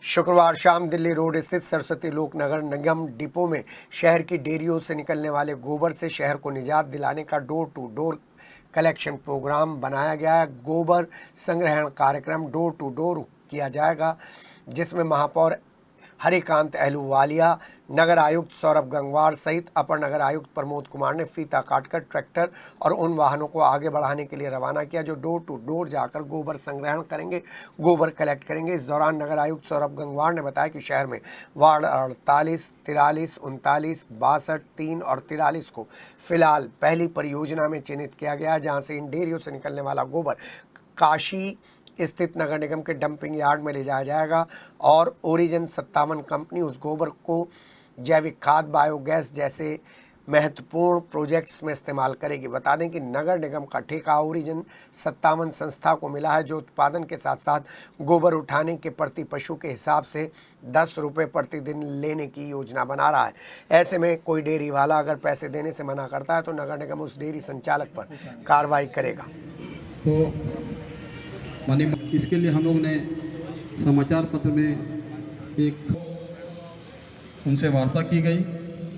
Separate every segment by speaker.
Speaker 1: शुक्रवार शाम दिल्ली रोड स्थित सरस्वती लोक नगर निगम डिपो में शहर की डेयरियों से निकलने वाले गोबर से शहर को निजात दिलाने का door to door collection program बनाया गया है। गोबर संग्रहण कार्यक्रम डोर टू डोर किया जाएगा, जिसमें महापौर हरिकांत अहलूवालिया, नगर आयुक्त सौरभ गंगवार सहित अपर नगर आयुक्त प्रमोद कुमार ने फीता काटकर ट्रैक्टर और उन वाहनों को आगे बढ़ाने के लिए रवाना किया जो डोर टू डोर जाकर गोबर संग्रहण करेंगे, गोबर कलेक्ट करेंगे। इस दौरान नगर आयुक्त सौरभ गंगवार ने बताया कि शहर में वार्ड 48, 43, 39, 62, 3 और 43 को फिलहाल पहली परियोजना में चिन्हित किया गया है, जहाँ से इन डेयरियों से निकलने वाला गोबर काशी स्थित नगर निगम के डंपिंग यार्ड में ले जाया जाएगा और ओरिजिन 57 कंपनी उस गोबर को जैविक खाद, बायोगैस जैसे महत्वपूर्ण प्रोजेक्ट्स में इस्तेमाल करेगी। बता दें कि नगर निगम का ठेका ओरिजिन 57 संस्था को मिला है, जो उत्पादन के साथ साथ गोबर उठाने के प्रति पशु के हिसाब से 10 रुपये प्रतिदिन लेने की योजना बना रहा है। ऐसे में कोई डेयरी वाला अगर पैसे देने से मना करता है तो नगर निगम उस डेयरी संचालक पर कार्रवाई करेगा।
Speaker 2: तो इसके लिए हम लोग ने समाचार पत्र में एक उनसे वार्ता की गई,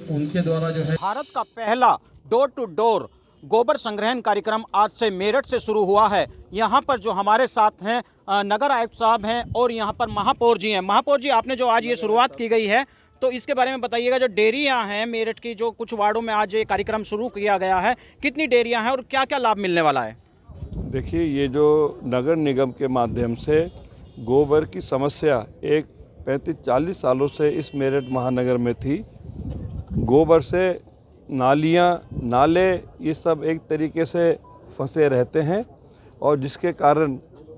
Speaker 2: उनके द्वारा जो है
Speaker 3: भारत का पहला डोर टू डोर गोबर संग्रहण कार्यक्रम आज से मेरठ से शुरू हुआ है। यहाँ पर जो हमारे साथ हैं नगर आयुक्त साहब हैं और यहाँ पर महापौर जी हैं। महापौर जी, आपने जो आज ये शुरुआत की गई है तो इसके बारे में बताइएगा। जो डेयरियाँ हैं मेरठ की, जो कुछ वार्डों में आज ये कार्यक्रम शुरू किया गया है, कितनी डेयरियाँ हैं और क्या क्या लाभ मिलने वाला है?
Speaker 4: देखिए, ये जो नगर निगम के माध्यम से गोबर की समस्या एक 35-40 सालों से इस मेरठ महानगर में थी। गोबर से नालियाँ, नाले ये सब एक तरीके से फंसे रहते हैं और जिसके कारण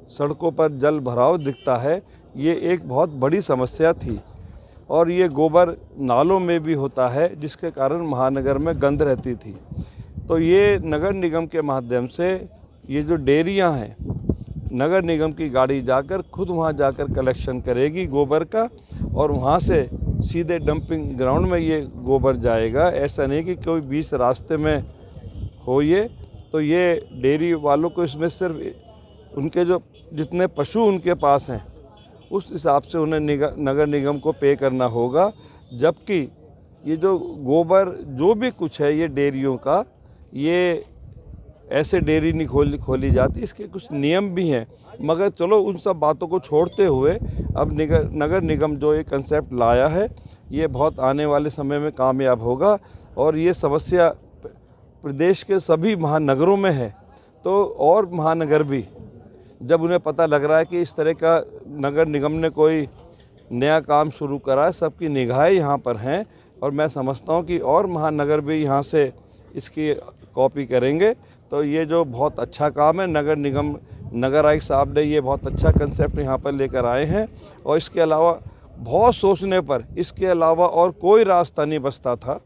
Speaker 4: सड़कों पर जल भराव दिखता है। ये एक बहुत बड़ी समस्या थी और ये गोबर नालों में भी होता है, जिसके कारण महानगर में गंद रहती थी। तो ये नगर निगम के माध्यम से ये जो डेयरियाँ हैं, नगर निगम की गाड़ी जाकर खुद वहाँ जाकर कलेक्शन करेगी गोबर का और वहाँ से सीधे डंपिंग ग्राउंड में ये गोबर जाएगा। ऐसा नहीं कि कोई बीच रास्ते में हो ये। तो ये डेयरी वालों को इसमें सिर्फ उनके जो जितने पशु उनके पास हैं उस हिसाब से उन्हें नगर निगम को पे करना होगा। जबकि ये जो गोबर जो भी कुछ है ये डेयरियों का, ये ऐसे डेयरी नहीं खोली जाती, इसके कुछ नियम भी हैं। मगर चलो उन सब बातों को छोड़ते हुए अब नगर निगम जो ये कंसेप्ट लाया है ये बहुत आने वाले समय में कामयाब होगा और ये समस्या प्रदेश के सभी महानगरों में है। तो और महानगर भी जब उन्हें पता लग रहा है कि इस तरह का नगर निगम ने कोई नया काम शुरू करा है, सबकी निगाहें यहाँ पर हैं और मैं समझता हूँ कि और महानगर भी यहाँ से इसकी कॉपी करेंगे। तो ये जो बहुत अच्छा काम है नगर निगम, नगर आयुक्त साहब ने ये बहुत अच्छा कंसेप्ट यहाँ पर लेकर आए हैं और इसके अलावा बहुत सोचने पर इसके अलावा और कोई रास्ता नहीं बचता था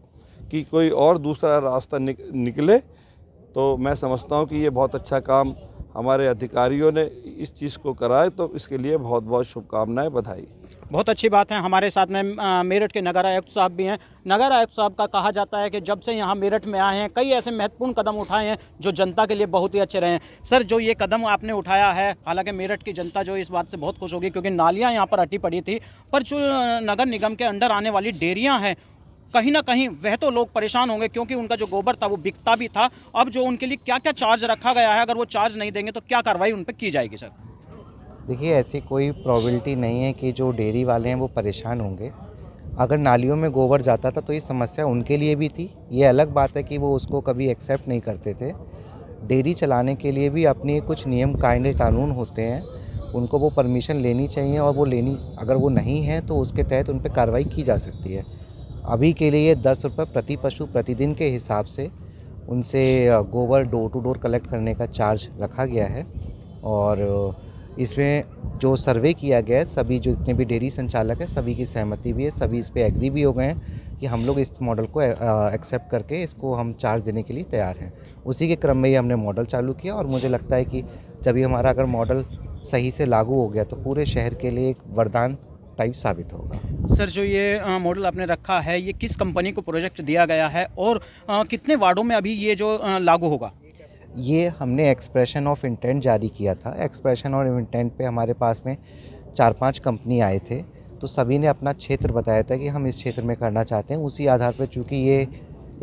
Speaker 4: कि कोई और दूसरा रास्ता निकले। तो मैं समझता हूँ कि ये बहुत अच्छा काम हमारे अधिकारियों ने इस चीज़ को कराए, तो इसके लिए बहुत बहुत शुभकामनाएं, बधाई।
Speaker 3: बहुत अच्छी बात है। हमारे साथ में मेरठ के नगर आयुक्त साहब भी हैं। नगर आयुक्त साहब का कहा जाता है कि जब से यहाँ मेरठ में आए हैं कई ऐसे महत्वपूर्ण कदम उठाए हैं जो जनता के लिए बहुत ही अच्छे रहे हैं। सर, जो ये कदम आपने उठाया है, हालांकि मेरठ की जनता जो इस बात से बहुत खुश होगी क्योंकि नालियाँ यहाँ पर अटी पड़ी थी, पर जो नगर निगम के अंडर आने वाली डेयरियाँ हैं कहीं ना कहीं वह तो लोग परेशान होंगे क्योंकि उनका जो गोबर था वो बिकता भी था। अब जो उनके लिए क्या क्या चार्ज रखा गया है, अगर वो चार्ज नहीं देंगे तो क्या कार्रवाई उन पर की जाएगी? सर
Speaker 5: देखिए, ऐसी कोई प्रॉबिलिटी नहीं है कि जो डेयरी वाले हैं वो परेशान होंगे। अगर नालियों में गोबर जाता था तो ये समस्या उनके लिए भी थी। ये अलग बात है कि वो उसको कभी एक्सेप्ट नहीं करते थे। डेयरी चलाने के लिए भी अपने कुछ नियम कानून होते हैं, उनको वो परमिशन लेनी चाहिए और वो अगर वो नहीं है तो उसके तहत उन पर कार्रवाई की जा सकती है। अभी के लिए 10 रुपये प्रति पशु प्रतिदिन के हिसाब से उनसे गोबर डोर टू डोर कलेक्ट करने का चार्ज रखा गया है। और इसमें जो सर्वे किया गया है, सभी जो जितने भी डेयरी संचालक हैं सभी की सहमति भी है, सभी इस पे एग्री भी हो गए हैं कि हम लोग इस मॉडल को एक्सेप्ट करके इसको हम चार्ज देने के लिए तैयार हैं। उसी के क्रम में ही हमने मॉडल चालू किया और मुझे लगता है कि जब ये हमारा अगर मॉडल सही से लागू हो गया तो पूरे शहर के लिए एक वरदान टाइप साबित होगा।
Speaker 3: सर, जो ये मॉडल आपने रखा है ये किस कंपनी को प्रोजेक्ट दिया गया है और कितने वार्डों में अभी ये जो लागू होगा?
Speaker 5: ये हमने एक्सप्रेशन ऑफ इंटेंट जारी किया था। एक्सप्रेशन और इंटेंट पे हमारे पास में 4-5 कंपनी आए थे तो सभी ने अपना क्षेत्र बताया था कि हम इस क्षेत्र में करना चाहते हैं। उसी आधार पर चूँकि ये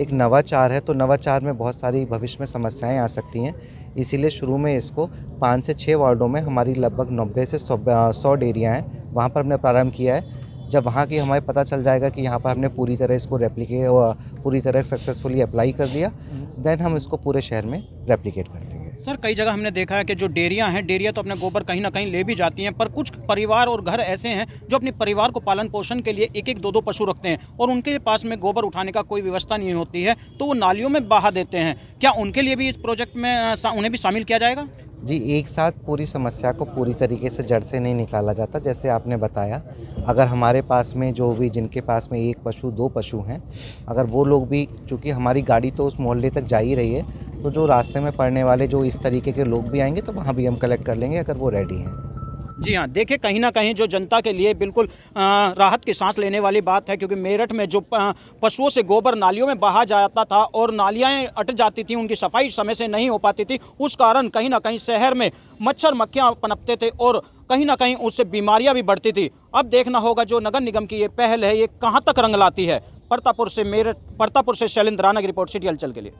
Speaker 5: एक नवाचार है, तो नवाचार में बहुत सारी भविष्य में समस्याएं आ सकती हैं, इसीलिए शुरू में इसको 5 से 6 वार्डों में हमारी लगभग 90 से 100 डेयरियाँ हैं, वहाँ पर हमने प्रारंभ किया है। जब वहाँ की हमें पता चल जाएगा कि यहाँ पर हमने पूरी तरह इसको पूरी तरह सक्सेसफुली अप्लाई कर दिया, देन हम इसको पूरे शहर में रेप्लिकेट कर देंगे।
Speaker 3: सर कई जगह हमने देखा है कि जो डेयरियां हैं, डेयरियां तो अपने गोबर कहीं ना कहीं ले भी जाती हैं, पर कुछ परिवार और घर ऐसे हैं जो अपने परिवार को पालन पोषण के लिए एक एक दो पशु रखते हैं और उनके पास में गोबर उठाने का कोई व्यवस्था नहीं होती है, तो वो नालियों में बहा देते हैं। क्या उनके लिए भी इस प्रोजेक्ट में उन्हें भी शामिल किया जाएगा?
Speaker 5: जी, एक साथ पूरी समस्या को पूरी तरीके से जड़ से नहीं निकाला जाता। जैसे आपने बताया, अगर हमारे पास में जो भी जिनके पास में 1 पशु 2 पशु हैं, अगर वो लोग भी, चूँकि हमारी गाड़ी तो उस मोहल्ले तक जा ही रही है, तो जो रास्ते में पड़ने वाले जो इस तरीके के लोग भी आएंगे तो वहाँ भी हम कलेक्ट कर लेंगे अगर वो रेडी हैं।
Speaker 3: जी हाँ, देखिए कहीं ना कहीं जो जनता के लिए बिल्कुल राहत की सांस लेने वाली बात है, क्योंकि मेरठ में जो पशुओं से गोबर नालियों में बहा जाता था और नालियाँ अट जाती थी, उनकी सफाई समय से नहीं हो पाती थी, उस कारण कहीं ना कहीं शहर में मच्छर मक्खियाँ पनपते थे और कहीं ना कहीं उससे बीमारियाँ भी बढ़ती थी। अब देखना होगा जो नगर निगम की ये पहल है, ये कहाँ तक रंग लाती है। परतापुर से शैलेंद्र राणा की रिपोर्ट, सिटी हलचल के लिए।